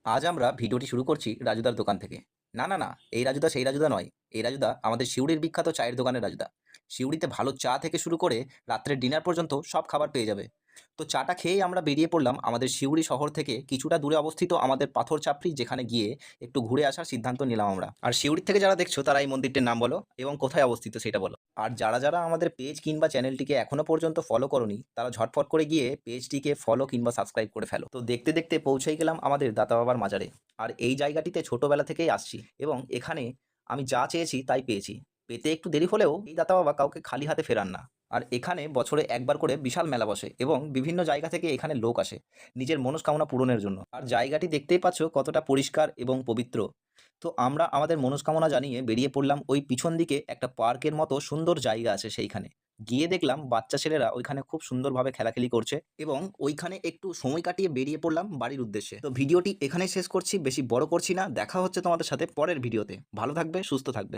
আজ আমরা ভিডিওটি শুরু করছি রাজুদার দোকান থেকে। না, না, না, এই রাজুদা সেই রাজুদা নয়। এই রাজুদা আমাদের সিউড়ির বিখ্যাত চায়ের দোকানের রাজুদা। সিউড়িতে ভালো চা থেকে শুরু করে রাত্রের ডিনার পর্যন্ত সব খাবার পেয়ে যাবে। তো চাটা খেয়েই আমরা বেরিয়ে পড়লাম আমাদের সিউড়ি শহর থেকে কিছুটা দূরে অবস্থিত আমাদের পাথর চাপড়ি, যেখানে গিয়ে একটু ঘুরে আসার সিদ্ধান্ত নিলাম আমরা। আর সিউড়ির থেকে যারা দেখছো তারা এই মন্দিরটির নাম বলো এবং কোথায় অবস্থিত সেটা বলো। আর যারা আমাদের পেজ কিংবা চ্যানেলটিকে এখনো পর্যন্ত ফলো করোনি তারা ঝটফট করে গিয়ে পেজটিকে ফলো কিংবা সাবস্ক্রাইব করে ফেলো। তো দেখতে দেখতে পৌঁছেই গেলাম আমাদের দাতা বাবার মাজারে। আর এই জায়গাটিতে ছোটবেলা থেকেই আসছি এবং এখানে আমি যা চেয়েছি তাই পেয়েছি। পেতে একটু দেরি হলেও এই দাতা বাবা কাউকে খালি হাতে ফেরান না। আর এখানে বছরে একবার করে বিশাল মেলা বসে এবং বিভিন্ন জায়গা থেকে এখানে লোক আসে নিজের মনস্কামনা পূরণের জন্য। আর জায়গাটি দেখতেই পাচ্ছ কতটা পরিষ্কার এবং পবিত্র। তো আমরা আমাদের মনস্কামনা জানিয়ে বেরিয়ে পড়লাম ওই পিছন দিকে একটা পার্কের মতো সুন্দর জায়গা আছে সেইখানে। গিয়ে দেখলাম বাচ্চা ছেলেরা ওইখানে খুব সুন্দরভাবে খেলাখেলি করছে এবং ওইখানে একটু সময় কাটিয়ে বেরিয়ে পড়লাম বাড়ির উদ্দেশ্যে। তো ভিডিওটি এখানেই শেষ করছি, বেশি বড় করছি না। দেখা হচ্ছে তোমাদের সাথে পরের ভিডিওতে। ভালো থাকবে, সুস্থ থাকবে।